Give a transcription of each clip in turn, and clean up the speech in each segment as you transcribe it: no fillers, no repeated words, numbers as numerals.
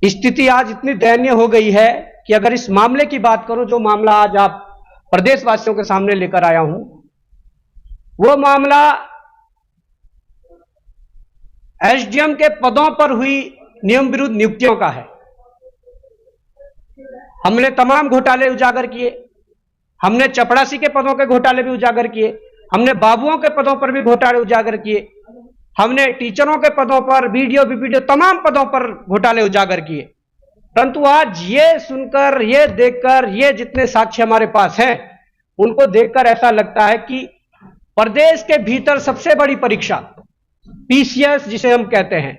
स्थिति आज इतनी दयनीय हो गई है कि अगर इस मामले की बात करूं, जो मामला आज आप प्रदेशवासियों के सामने लेकर आया हूं, वो मामला एसडीएम के पदों पर हुई नियम विरुद्ध नियुक्तियों का है। हमने तमाम घोटाले उजागर किए, हमने चपड़ासी के पदों के घोटाले भी उजागर किए, हमने बाबुओं के पदों पर भी घोटाले उजागर किए, हमने टीचरों के पदों पर, बीडीओ बीपीडीओ तमाम पदों पर घोटाले उजागर किए। परंतु आज ये सुनकर, ये देखकर, ये जितने साक्ष्य हमारे पास हैं, उनको देखकर ऐसा लगता है कि प्रदेश के भीतर सबसे बड़ी परीक्षा पीसीएस जिसे हम कहते हैं,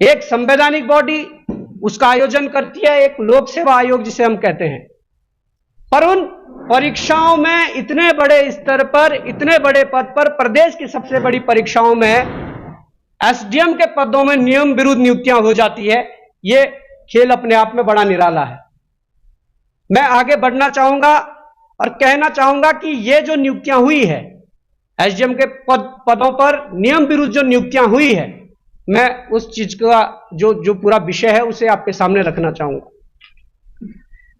एक संवैधानिक बॉडी उसका आयोजन करती है, एक लोक सेवा आयोग जिसे हम कहते हैं, पर उन परीक्षाओं में इतने बड़े स्तर पर, इतने बड़े पद पर, प्रदेश की सबसे बड़ी परीक्षाओं में एसडीएम के पदों में नियम विरुद्ध नियुक्तियां हो जाती है। ये खेल अपने आप में बड़ा निराला है। मैं आगे बढ़ना चाहूंगा और कहना चाहूंगा कि ये जो नियुक्तियां हुई है, एसडीएम के पदों पर नियम विरुद्ध जो नियुक्तियां हुई है, मैं उस चीज का जो पूरा विषय है उसे आपके सामने रखना चाहूंगा।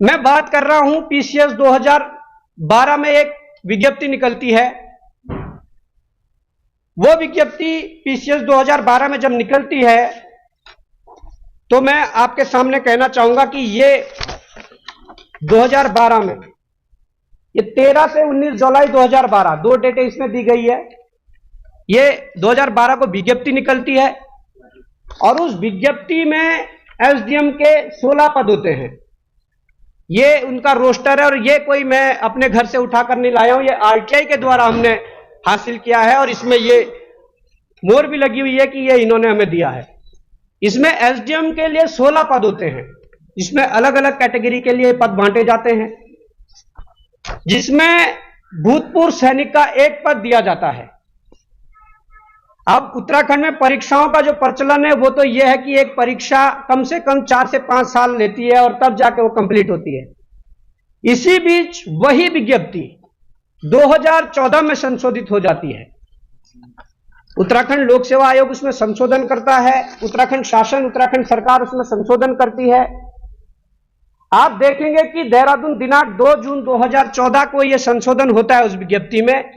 मैं बात कर रहा हूं पीसीएस 2012 में एक विज्ञप्ति निकलती है। वो विज्ञप्ति पीसीएस 2012 में जब निकलती है तो मैं आपके सामने कहना चाहूंगा कि ये 2012 में, ये 13 से 19 जुलाई 2012 दो डेटें इसमें दी गई है। ये 2012 को विज्ञप्ति निकलती है और उस विज्ञप्ति में एसडीएम के 16 पद होते हैं। ये उनका रोस्टर है और ये कोई मैं अपने घर से उठाकर नहीं लाया हूं, ये आरटीआई के द्वारा हमने हासिल किया है और इसमें ये मोहर भी लगी हुई है कि ये इन्होंने हमें दिया है। इसमें एसडीएम के लिए 16 पद होते हैं, इसमें अलग अलग कैटेगरी के लिए पद बांटे जाते हैं, जिसमें भूतपूर्व सैनिक का एक पद दिया जाता है। अब उत्तराखंड में परीक्षाओं का जो प्रचलन है वो तो यह है कि एक परीक्षा कम से कम 4 से 5 साल लेती है और तब जाके वो कंप्लीट होती है। इसी बीच वही विज्ञप्ति 2014 में संशोधित हो जाती है। उत्तराखंड लोक सेवा आयोग उसमें संशोधन करता है, उत्तराखंड शासन, उत्तराखंड सरकार उसमें संशोधन करती है। आप देखेंगे कि देहरादून दिनांक 2 जून 2014 को यह संशोधन होता है। उस विज्ञप्ति में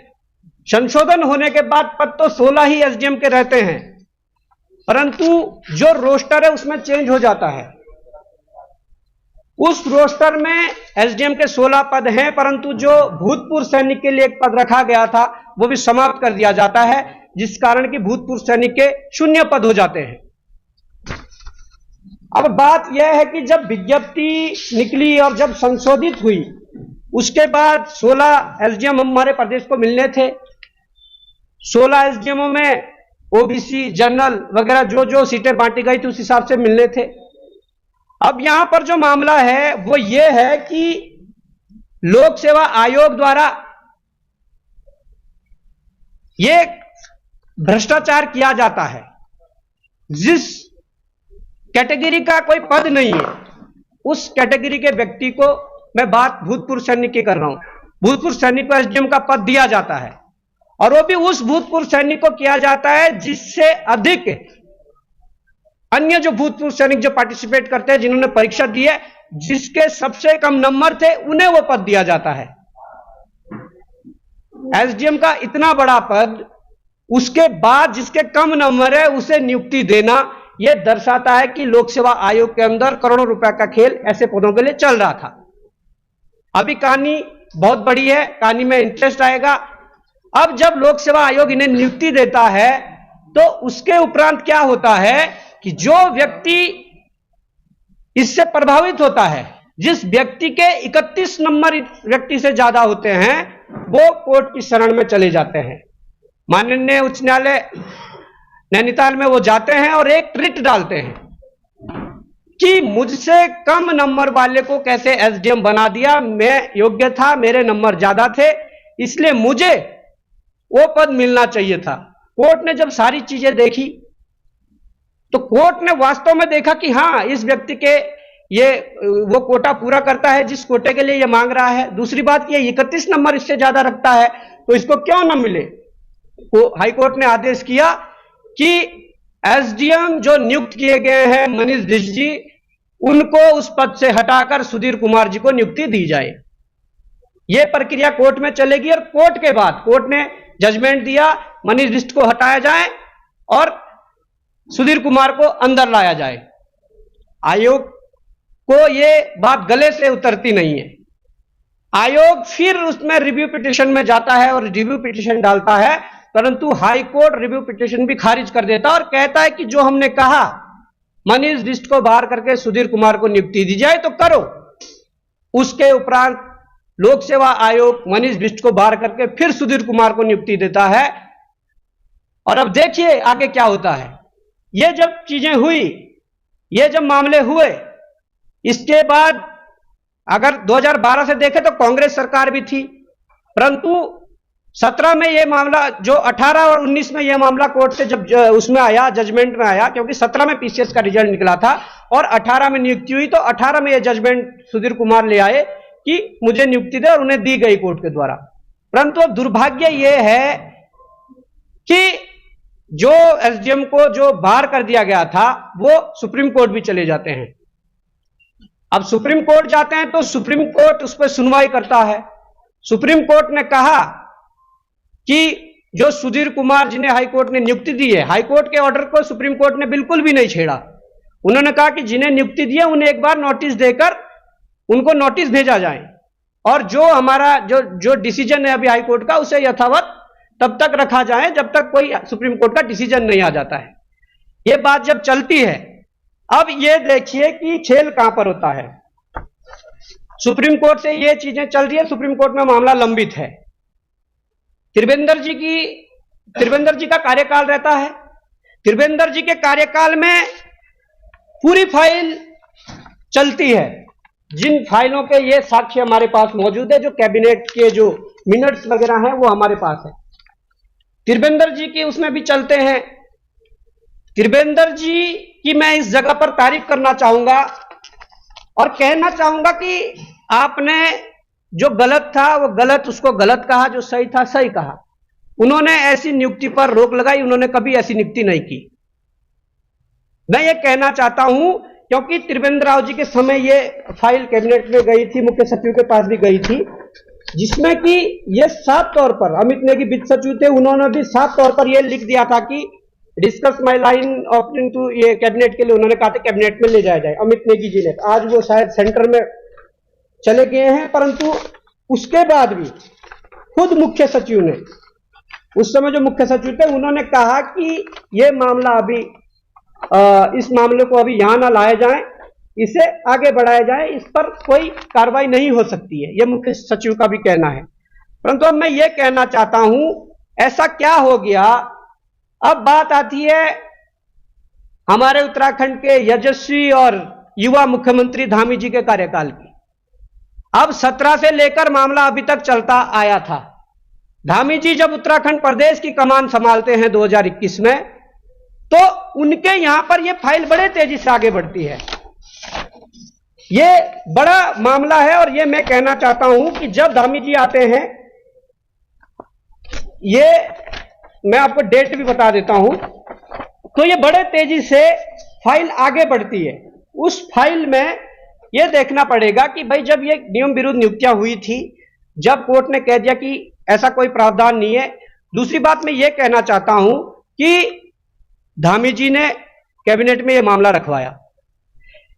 संशोधन होने के बाद पद तो 16 ही एसडीएम के रहते हैं, परंतु जो रोस्टर है उसमें चेंज हो जाता है। उस रोस्टर में एसडीएम के 16 पद हैं, परंतु जो भूतपूर्व सैनिक के लिए एक पद रखा गया था वो भी समाप्त कर दिया जाता है, जिस कारण कि भूतपूर्व सैनिक के 0 पद हो जाते हैं। अब बात यह है कि जब विज्ञप्ति निकली और जब संशोधित हुई, उसके बाद 16 एसडीएम हमारे प्रदेश को मिलने थे। 16 एसडीएमओ में ओबीसी, जनरल वगैरह जो जो सीटें बांटी गई थी उस हिसाब से मिलने थे। अब यहां पर जो मामला है वो ये है कि लोक सेवा आयोग द्वारा ये भ्रष्टाचार किया जाता है। जिस कैटेगरी का कोई पद नहीं है, उस कैटेगरी के व्यक्ति को, मैं बात भूतपूर्व सैनिक की कर रहा हूं, भूतपूर्व सैनिक को एसडीएम का पद दिया जाता है और वो भी उस भूतपूर्व सैनिक को किया जाता है जिससे अधिक अन्य जो भूतपूर्व सैनिक जो पार्टिसिपेट करते हैं, जिन्होंने परीक्षा दी है, जिसके सबसे कम नंबर थे उन्हें वो पद दिया जाता है। एसडीएम का इतना बड़ा पद, उसके बाद जिसके कम नंबर है उसे नियुक्ति देना, यह दर्शाता है कि लोक सेवा आयोग के अंदर करोड़ों रुपए का खेल ऐसे पदों के लिए चल रहा था। अभी कहानी बहुत बड़ी है, कहानी में इंटरेस्ट आएगा। अब जब लोक सेवा आयोग इन्हें नियुक्ति देता है तो उसके उपरांत क्या होता है कि जो व्यक्ति इससे प्रभावित होता है, जिस व्यक्ति के 31 नंबर व्यक्ति से ज्यादा होते हैं, वो कोर्ट की शरण में चले जाते हैं। माननीय उच्च न्यायालय नैनीताल में वो जाते हैं और एक रिट डालते हैं कि मुझसे कम नंबर वाले को कैसे एसडीएम बना दिया, मैं योग्य था, मेरे नंबर ज्यादा थे, इसलिए मुझे वो पद मिलना चाहिए था। कोर्ट ने जब सारी चीजें देखी तो कोर्ट ने वास्तव में देखा कि हां, इस व्यक्ति के ये वो कोटा पूरा करता है जिस कोटे के लिए ये मांग रहा है। दूसरी बात, ये 31 नंबर इससे ज्यादा रखता है तो इसको क्यों न मिले। तो हाईकोर्ट ने आदेश किया कि एसडीएम जो नियुक्त किए गए हैं मनीष बिष्ट जी, उनको उस पद से हटाकर सुधीर कुमार जी को नियुक्ति दी जाए। यह प्रक्रिया कोर्ट में चलेगी और कोर्ट के बाद कोर्ट ने जजमेंट दिया, मनीष बिष्ट को हटाया जाए और सुधीर कुमार को अंदर लाया जाए। आयोग को यह बात गले से उतरती नहीं है। आयोग फिर उसमें रिव्यू पिटीशन में जाता है और रिव्यू पिटीशन डालता है, परंतु हाई कोर्ट रिव्यू पिटीशन भी खारिज कर देता है और कहता है कि जो हमने कहा मनीष बिष्ट को बाहर करके सुधीर कुमार को नियुक्ति दी जाए तो करो। उसके उपरांत लोक सेवा आयोग मनीष बिष्ट को बाहर करके फिर सुधीर कुमार को नियुक्ति देता है। और अब देखिए आगे क्या होता है। ये जब चीजें हुई, ये जब मामले हुए, इसके बाद अगर 2012 से देखें तो कांग्रेस सरकार भी थी, परंतु 17 में यह मामला, जो 18 और 19 में यह मामला कोर्ट से जब उसमें आया, जजमेंट में आया, क्योंकि 17 में पीसीएस का रिजल्ट निकला था और 18 में नियुक्ति हुई, तो 18 में यह जजमेंट सुधीर कुमार ले आए कि मुझे नियुक्ति दे और उन्हें दी गई कोर्ट के द्वारा। परंतु अब दुर्भाग्य यह है कि जो एसडीएम को जो बाहर कर दिया गया था वो सुप्रीम कोर्ट भी चले जाते हैं। अब सुप्रीम कोर्ट जाते हैं तो सुप्रीम कोर्ट उस पर सुनवाई करता है। सुप्रीम कोर्ट ने कहा कि जो सुधीर कुमार जिन्हें हाई कोर्ट ने नियुक्ति दी है, हाई कोर्ट के ऑर्डर को सुप्रीम कोर्ट ने बिल्कुल भी नहीं छेड़ा। उन्होंने कहा कि जिन्हें नियुक्ति दी है उन्हें एक बार नोटिस देकर उनको नोटिस भेजा जाए और जो हमारा जो डिसीजन है अभी हाई कोर्ट का उसे यथावत तब तक रखा जाए जब तक कोई सुप्रीम कोर्ट का डिसीजन नहीं आ जाता है। यह बात जब चलती है, अब यह देखिए कि खेल कहां पर होता है। सुप्रीम कोर्ट से यह चीजें चल रही है, सुप्रीम कोर्ट में मामला लंबित है। त्रिवेंद्र जी का कार्यकाल रहता है। त्रिवेंद्र जी के कार्यकाल में पूरी फाइल चलती है। जिन फाइलों के ये साक्ष्य हमारे पास मौजूद है, जो कैबिनेट के जो मिनट्स वगैरह हैं वो हमारे पास है। त्रिवेंद्र जी की उसमें भी चलते हैं। त्रिवेंद्र जी की मैं इस जगह पर तारीफ करना चाहूंगा और कहना चाहूंगा कि आपने जो गलत था वो गलत, उसको गलत कहा, जो सही था सही कहा। उन्होंने ऐसी नियुक्ति पर रोक लगाई, उन्होंने कभी ऐसी नियुक्ति नहीं की। मैं ये कहना चाहता हूं क्योंकि त्रिवेंद्र राव जी के समय ये फाइल कैबिनेट में गई थी, मुख्य सचिव के पास भी गई थी, जिसमें कि ये साफ तौर पर, अमित नेगी वित्त सचिव थे, उन्होंने भी साफ तौर पर ये लिख दिया था कि discuss my line opening to, ये कैबिनेट के लिए उन्होंने कहा था कैबिनेट में ले जाया जाए, अमित नेगी जी ने। आज वो शायद सेंटर में चले गए हैं, परंतु उसके बाद भी खुद मुख्य सचिव ने, उस समय जो मुख्य सचिव थे, उन्होंने कहा कि ये मामला अभी इस मामले को अभी यहां ना लाया जाए, इसे आगे बढ़ाया जाए, इस पर कोई कार्रवाई नहीं हो सकती है, यह मुख्य सचिव का भी कहना है। परंतु अब मैं ये कहना चाहता हूं, ऐसा क्या हो गया। अब बात आती है हमारे उत्तराखंड के यशस्वी और युवा मुख्यमंत्री धामी जी के कार्यकाल की। अब 17 से लेकर मामला अभी तक चलता आया था। धामी जी जब उत्तराखंड प्रदेश की कमान संभालते हैं 2021 में, तो उनके यहां पर यह फाइल बड़े तेजी से आगे बढ़ती है। यह बड़ा मामला है और यह मैं कहना चाहता हूं कि जब धामी जी आते हैं, ये मैं आपको डेट भी बता देता हूं, तो यह बड़े तेजी से फाइल आगे बढ़ती है। उस फाइल में यह देखना पड़ेगा कि भाई जब ये नियम विरुद्ध नियुक्तियां हुई थी, जब कोर्ट ने कह दिया कि ऐसा कोई प्रावधान नहीं है। दूसरी बात मैं यह कहना चाहता हूं कि धामी जी ने कैबिनेट में यह मामला रखवाया।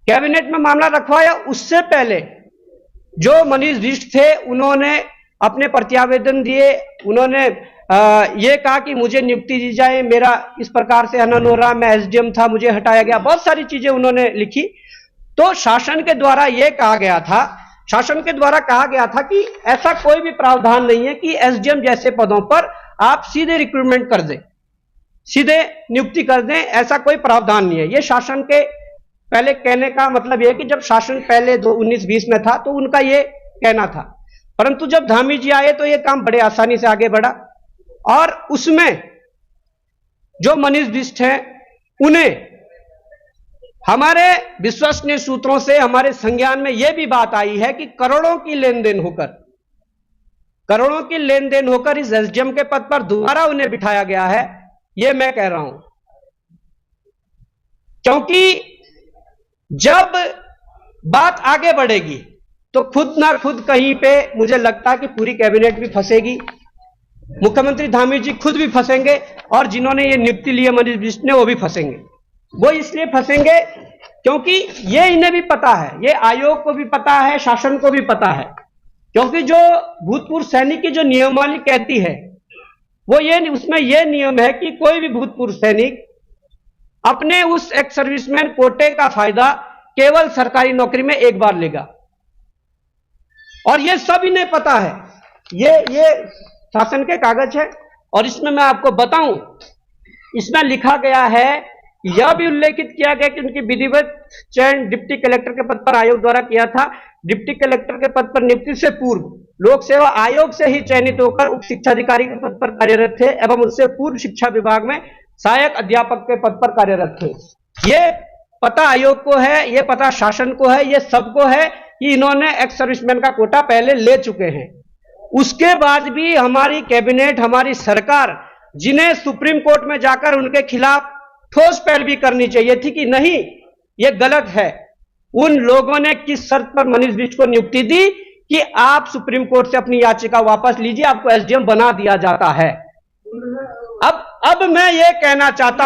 कैबिनेट में मामला रखवाया, उससे पहले जो मनीष बिष्ट थे उन्होंने अपने प्रत्यावेदन दिए, उन्होंने ये कहा कि मुझे नियुक्ति दी जाए, मेरा इस प्रकार से हनन हो रहा, मैं एसडीएम था, मुझे हटाया गया, बहुत सारी चीजें उन्होंने लिखी। तो शासन के द्वारा यह कहा गया था, शासन के द्वारा कहा गया था कि ऐसा कोई भी प्रावधान नहीं है कि एसडीएम जैसे पदों पर आप सीधे रिक्रूटमेंट कर दें, सीधे नियुक्ति कर दें, ऐसा कोई प्रावधान नहीं है। यह शासन के पहले कहने का मतलब यह है कि जब शासन पहले 1920 में था तो उनका यह कहना था। परंतु जब धामी जी आए तो यह काम बड़े आसानी से आगे बढ़ा और उसमें जो मनीष बिष्ट हैं उन्हें हमारे विश्वसनीय सूत्रों से हमारे संज्ञान में यह भी बात आई है कि करोड़ों की लेनदेन होकर इस एसडीएम के पद पर दोबारा उन्हें बिठाया गया है। यह मैं कह रहा हूं, क्योंकि जब बात आगे बढ़ेगी तो खुद ना खुद कहीं पे मुझे लगता है कि पूरी कैबिनेट भी फंसेगी, मुख्यमंत्री धामी जी खुद भी फंसेंगे, और जिन्होंने ये नियुक्ति ली है मनीष बिष्ट ने वो भी फंसेंगे। वो इसलिए फंसेंगे क्योंकि ये इन्हें भी पता है, ये आयोग को भी पता है, शासन को भी पता है, क्योंकि जो भूतपूर्व सैनिक की जो नियमावली कहती है वो ये, उसमें यह नियम है कि कोई भी भूतपूर्व सैनिक अपने उस एक्स सर्विसमैन कोटे का फायदा केवल सरकारी नौकरी में एक बार लेगा, और ये सब इन्हें पता है। ये शासन के कागज है, और इसमें मैं आपको बताऊं, इसमें लिखा गया है, यह भी उल्लेखित किया गया कि उनकी विधिवत चयन डिप्टी कलेक्टर के पद पर आयोग द्वारा किया था। डिप्टी कलेक्टर के पद पर नियुक्ति से पूर्व लोक सेवा आयोग से ही चयनित होकर उप शिक्षा अधिकारी के पद पर कार्यरत थे एवं उससे पूर्व शिक्षा विभाग में सहायक अध्यापक के पद पर कार्यरत थे। ये पता आयोग को है, ये पता शासन को है, ये सबको है कि इन्होंने एक्स सर्विसमैन का कोटा पहले ले चुके हैं। उसके बाद भी हमारी कैबिनेट, हमारी सरकार, जिन्हें सुप्रीम कोर्ट में जाकर उनके खिलाफ ठोस पैरवी करनी चाहिए थी कि नहीं ये गलत है, उन लोगों ने किस शर्त पर मनीष बिष्ट को नियुक्ति दी कि आप सुप्रीम कोर्ट से अपनी याचिका वापस लीजिए, आपको एसडीएम बना दिया जाता है। अब मैं ये कहना चाहता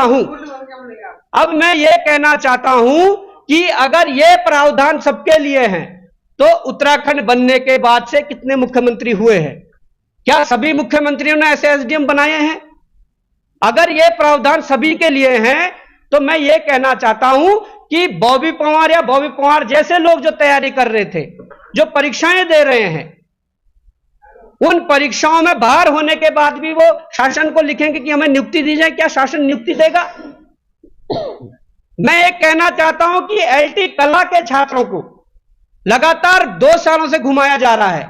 हूं कि अगर ये प्रावधान सबके लिए हैं तो उत्तराखंड बनने के बाद से कितने मुख्यमंत्री हुए हैं? क्या सभी मुख्यमंत्रियों ने ऐसे एसडीएम बनाए हैं? अगर ये प्रावधान सभी के लिए हैं तो मैं ये कहना चाहता हूं कि बॉबी पंवार या बॉबी पंवार जैसे लोग जो तैयारी कर रहे थे, जो परीक्षाएं दे रहे हैं, उन परीक्षाओं में बाहर होने के बाद भी वो शासन को लिखेंगे कि हमें नियुक्ति दी जाए। क्या शासन नियुक्ति देगा? मैं ये कहना चाहता हूं कि एलटी कला के छात्रों को लगातार 2 सालों से घुमाया जा रहा है,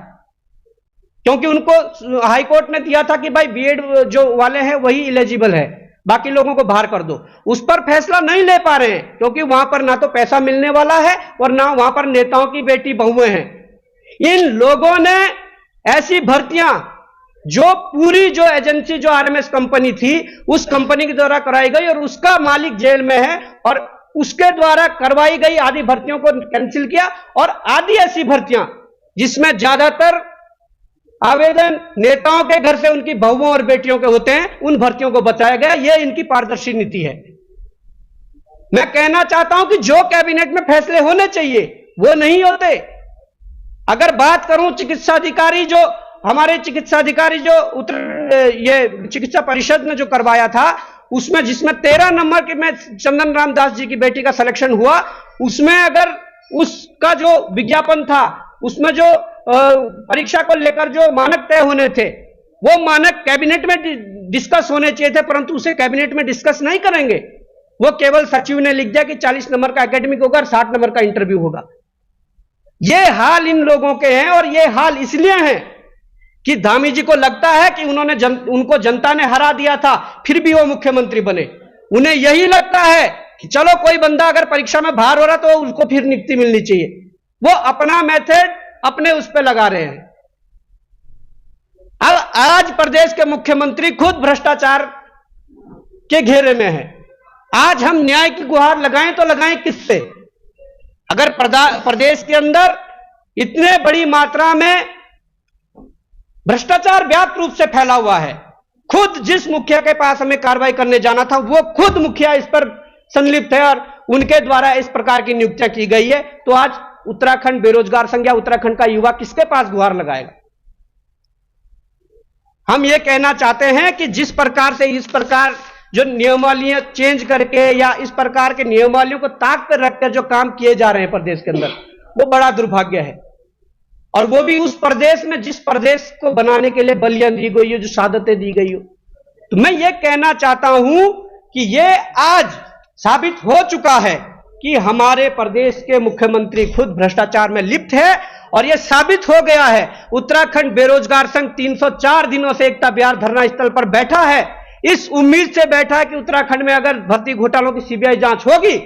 क्योंकि उनको हाईकोर्ट ने दिया था कि भाई बीएड जो वाले हैं वही एलिजिबल है, बाकी लोगों को बाहर कर दो। उस पर फैसला नहीं ले पा रहे हैं क्योंकि वहां पर ना तो पैसा मिलने वाला है और ना वहां पर नेताओं की बेटी बहुएं हैं। इन लोगों ने ऐसी भर्तियां जो पूरी जो एजेंसी जो आरएमएस कंपनी थी उस कंपनी के द्वारा कराई गई और उसका मालिक जेल में है, और उसके द्वारा करवाई गई आधी भर्तियों को कैंसिल किया, और आधी ऐसी भर्तियां जिसमें ज्यादातर आवेदन नेताओं के घर से उनकी बहुओं और बेटियों के होते हैं, उन भर्तियों को बचाया गया। यह इनकी पारदर्शी नीति है। मैं कहना चाहता हूं कि जो कैबिनेट में फैसले होने चाहिए वो नहीं होते। अगर बात करूं चिकित्सा अधिकारी, जो हमारे चिकित्सा अधिकारी जो ये चिकित्सा परिषद ने जो करवाया था, उसमें जिसमें 13 नंबर के में चंदन राम दास जी की बेटी का सिलेक्शन हुआ, उसमें अगर उसका जो विज्ञापन था, उसमें जो परीक्षा को लेकर जो मानक तय होने थे, वो मानक कैबिनेट में डिस्कस होने चाहिए थे, परंतु उसे कैबिनेट में डिस्कस नहीं करेंगे। वो केवल सचिव ने लिख दिया कि 40 नंबर का एकेडमिक होगा और 60 नंबर का इंटरव्यू होगा। ये हाल इन लोगों के हैं, और ये हाल इसलिए हैं कि धामी जी को लगता है कि उनको जनता ने हरा दिया था, फिर भी वो मुख्यमंत्री बने। उन्हें यही लगता है कि चलो कोई बंदा अगर परीक्षा में बाहर हो रहा तो उसको फिर नियुक्ति मिलनी चाहिए। वो अपना मेथड अपने उस पर लगा रहे हैं। अब आज प्रदेश के मुख्यमंत्री खुद भ्रष्टाचार के घेरे में है। आज हम न्याय की गुहार लगाएं तो लगाएं किससे? अगर प्रदेश के अंदर इतने बड़ी मात्रा में भ्रष्टाचार व्यापक रूप से फैला हुआ है, खुद जिस मुखिया के पास हमें कार्रवाई करने जाना था वो खुद मुखिया इस पर संलिप्त है और उनके द्वारा इस प्रकार की नियुक्तियां की गई है, तो आज उत्तराखंड बेरोजगार संघ या उत्तराखंड का युवा किसके पास गुहार लगाएगा? हम ये कहना चाहते हैं कि जिस प्रकार से इस प्रकार जो नियमावलियां चेंज करके या इस प्रकार के नियमावलियों को ताक पर रखकर जो काम किए जा रहे हैं प्रदेश के अंदर, वो बड़ा दुर्भाग्य है। और वो भी उस प्रदेश में जिस प्रदेश को बनाने के लिए बलियां दी गई हो, जो शहादतें दी गई हो। तो मैं ये कहना चाहता हूं कि ये आज साबित हो चुका है कि हमारे प्रदेश के मुख्यमंत्री खुद भ्रष्टाचार में लिप्त है, और यह साबित हो गया है। उत्तराखंड बेरोजगार संघ 304 दिनों से एकता बिहार धरना स्थल पर बैठा है, इस उम्मीद से बैठा है कि उत्तराखंड में अगर भर्ती घोटालों की सीबीआई जांच होगी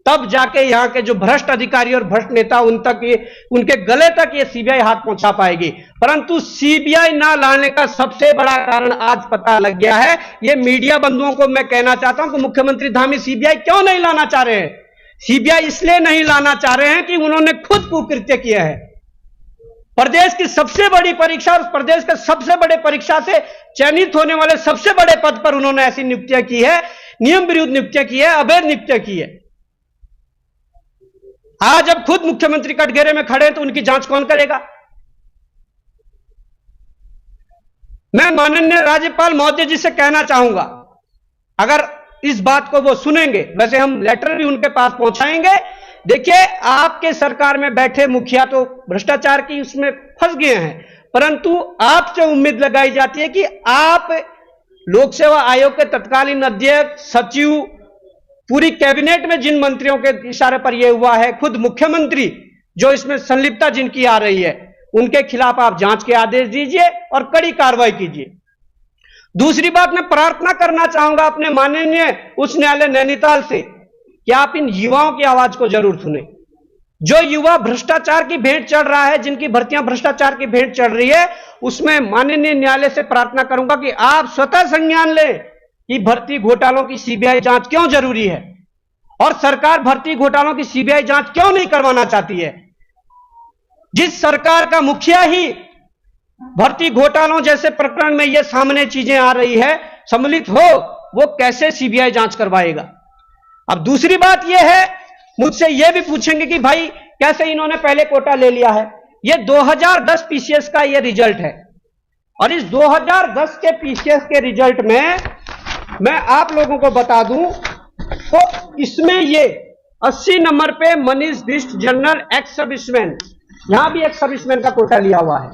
तब जाके यहां के जो भ्रष्ट अधिकारी और भ्रष्ट नेता उन तक ये, उनके गले तक ये सीबीआई हाथ पहुंचा पाएगी। परंतु सीबीआई ना लाने का सबसे बड़ा कारण आज पता लग गया है। ये मीडिया बंधुओं को मैं कहना चाहता हूं कि मुख्यमंत्री धामी सीबीआई क्यों नहीं लाना चाह रहे हैं। सीबीआई इसलिए नहीं लाना चाह रहे हैं कि उन्होंने खुद कुकृत्य किया है। प्रदेश की सबसे बड़ी परीक्षा और प्रदेश के सबसे बड़े परीक्षा से चयनित होने वाले सबसे बड़े पद पर उन्होंने ऐसी नियुक्तियां की है, नियम विरुद्ध नियुक्तियां की है, अवैध नियुक्तियां की है। आज जब खुद मुख्यमंत्री कटघरे में खड़े हैं तो उनकी जांच कौन करेगा? मैं माननीय राज्यपाल महोदय जी से कहना चाहूंगा, अगर इस बात को वो सुनेंगे, वैसे हम लेटर भी उनके पास पहुंचाएंगे। देखिए, आपके सरकार में बैठे मुखिया तो भ्रष्टाचार की उसमें फंस गए हैं, परंतु आपसे उम्मीद लगाई जाती है कि आप लोक सेवा आयोग के तत्कालीन अध्यक्ष, सचिव, पूरी कैबिनेट में जिन मंत्रियों के इशारे पर यह हुआ है, खुद मुख्यमंत्री जो इसमें संलिप्तता जिनकी आ रही है, उनके खिलाफ आप जांच के आदेश दीजिए और कड़ी कार्रवाई कीजिए। दूसरी बात, मैं प्रार्थना करना चाहूंगा अपने माननीय उच्च न्यायालय नैनीताल से कि आप इन युवाओं की आवाज को जरूर सुने। जो युवा भ्रष्टाचार की भेंट चढ़ रहा है, जिनकी भर्तियां भ्रष्टाचार की भेंट चढ़ रही है, उसमें माननीय न्यायालय से प्रार्थना करूंगा कि आप स्वतः संज्ञान लें कि भर्ती घोटालों की सीबीआई जांच क्यों जरूरी है और सरकार भर्ती घोटालों की सीबीआई जांच क्यों नहीं करवाना चाहती है। जिस सरकार का मुखिया ही भर्ती घोटालों जैसे प्रकरण में यह सामने चीजें आ रही है, सम्मिलित हो, वो कैसे सीबीआई जांच करवाएगा। अब दूसरी बात यह है, मुझसे यह भी पूछेंगे कि भाई कैसे इन्होंने पहले कोटा ले लिया है। यह 2010 पीसीएस का यह रिजल्ट है और इस 2010 के पीसीएस के रिजल्ट में मैं आप लोगों को बता दूं तो इसमें ये 80 नंबर पे Manish Bisht general ex serviceman, यहां भी एक्स सर्विसमैन का कोटा लिया हुआ है।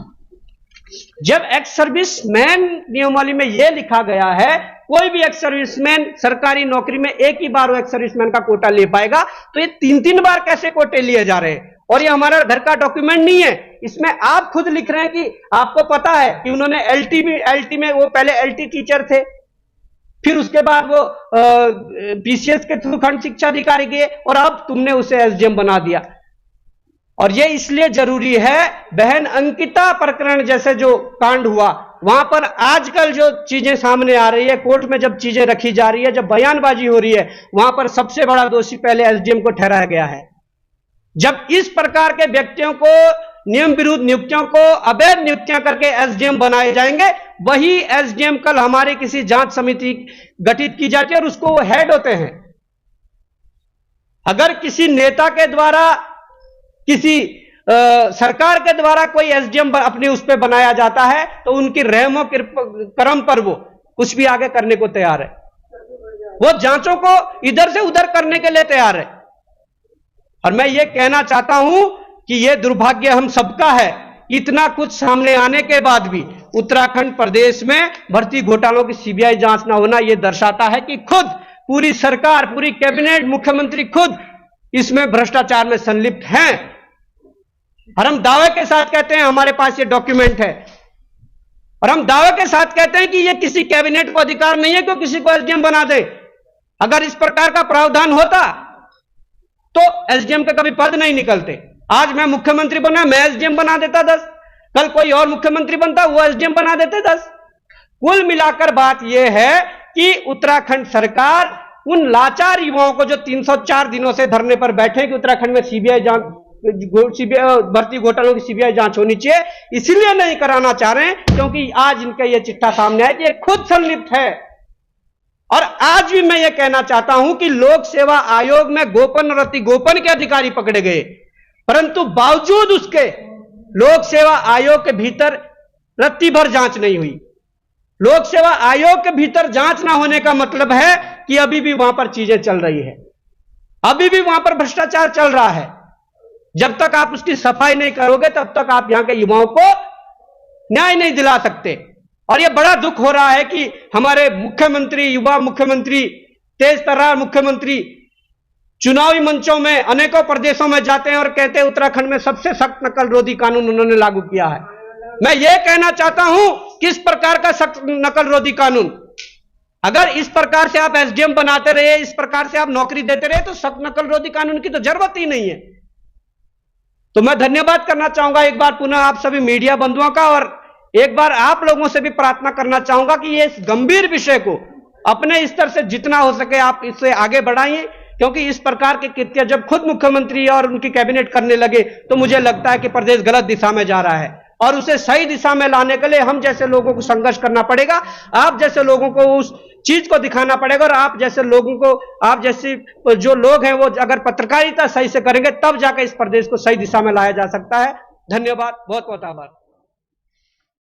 जब एक्स सर्विसमैन नियमावली में यह लिखा गया है, कोई भी एक्स सर्विसमैन सरकारी नौकरी में एक ही बार वो एक्स सर्विसमैन का कोटा ले पाएगा, तो ये 3-3 बार कैसे कोटे लिए जा रहे हैं। और ये हमारा घर का डॉक्यूमेंट नहीं है, इसमें आप खुद लिख रहे हैं कि आपको पता है कि उन्होंने एलटी में वो पहले एलटी टीचर थे, फिर उसके बाद वो पीसीएस के थ्रू खंड शिक्षा अधिकारी गए और अब तुमने उसे एसडीएम बना दिया। और ये इसलिए जरूरी है, बहन अंकिता प्रकरण जैसे जो कांड हुआ, वहां पर आजकल जो चीजें सामने आ रही है, कोर्ट में जब चीजें रखी जा रही है, जब बयानबाजी हो रही है, वहां पर सबसे बड़ा दोषी पहले एसडीएम को ठहराया गया है। जब इस प्रकार के व्यक्तियों को, नियम विरुद्ध नियुक्तियों को अवैध नियुक्तियां करके एसडीएम बनाए जाएंगे, वही एसडीएम कल हमारी किसी जांच समिति गठित की जाती है और उसको वो हेड होते हैं। अगर किसी नेता के द्वारा, किसी सरकार के द्वारा कोई एसडीएम अपने उस पर बनाया जाता है तो उनकी रहमो करम पर वो कुछ भी आगे करने को तैयार है, वो जांचों को इधर से उधर करने के लिए तैयार है। और मैं ये कहना चाहता हूं कि ये दुर्भाग्य हम सबका है, इतना कुछ सामने आने के बाद भी उत्तराखंड प्रदेश में भर्ती घोटालों की सीबीआई जांच ना होना, यह दर्शाता है कि खुद पूरी सरकार, पूरी कैबिनेट, मुख्यमंत्री खुद इसमें भ्रष्टाचार में संलिप्त हैं। और हम दावे के साथ कहते हैं हमारे पास ये डॉक्यूमेंट है, और हम दावे के साथ कहते हैं कि ये किसी कैबिनेट को अधिकार नहीं है कि किसी को एसडीएम बना दे। अगर इस प्रकार का प्रावधान होता तो एसडीएम के कभी पद नहीं निकलते। आज मैं मुख्यमंत्री बना, मैं एसडीएम बना देता 10, कल कोई और मुख्यमंत्री बनता, वो एसडीएम बना देते 10। कुल मिलाकर बात यह है कि उत्तराखंड सरकार उन लाचार युवाओं को जो 304 दिनों से धरने पर बैठे कि उत्तराखंड में सीबीआई जांच, भर्ती घोटालों की सीबीआई जांच होनी चाहिए, इसलिए नहीं कराना चाह रहे हैं क्योंकि आज इनका यह चिट्ठा सामने है कि ये खुद संलिप्त है। और आज भी मैं यह कहना चाहता हूं कि लोक सेवा आयोग में गोपन और अति गोपन के अधिकारी पकड़े गए, परंतु बावजूद उसके लोक सेवा आयोग के भीतर रत्ती भर जांच नहीं हुई। लोक सेवा आयोग के भीतर जांच ना होने का मतलब है कि अभी भी वहां पर चीजें चल रही है, अभी भी वहां पर भ्रष्टाचार चल रहा है। जब तक आप उसकी सफाई नहीं करोगे तब तक आप यहां के युवाओं को न्याय नहीं दिला सकते। और यह बड़ा दुख हो रहा है कि हमारे मुख्यमंत्री, युवा मुख्यमंत्री, तेज तर्रार मुख्यमंत्री चुनावी मंचों में अनेकों प्रदेशों में जाते हैं और कहते हैं उत्तराखंड में सबसे सख्त नकल रोधी कानून उन्होंने लागू किया है। मैं यह कहना चाहता हूं किस प्रकार का सख्त नकल रोधी कानून, अगर इस प्रकार से आप एसडीएम बनाते रहे, इस प्रकार से आप नौकरी देते रहे, तो सख्त नकल रोधी कानून की तो जरूरत ही नहीं है। तो मैं धन्यवाद करना चाहूंगा एक बार पुनः आप सभी मीडिया बंधुओं का, और एक बार आप लोगों से भी प्रार्थना करना चाहूंगा कि ये इस गंभीर विषय को अपने स्तर से जितना हो सके आप इससे आगे बढ़ाइए, क्योंकि इस प्रकार के कृत्य जब खुद मुख्यमंत्री और उनकी कैबिनेट करने लगे तो मुझे लगता है कि प्रदेश गलत दिशा में जा रहा है, और उसे सही दिशा में लाने के लिए हम जैसे लोगों को संघर्ष करना पड़ेगा। आप जैसे लोगों को उस चीज को दिखाना पड़ेगा, और आप जैसे लोगों को, आप जैसे जो लोग हैं वो अगर पत्रकारिता सही से करेंगे तब जाकर इस प्रदेश को सही दिशा में लाया जा सकता है। धन्यवाद, बहुत बहुत आभार।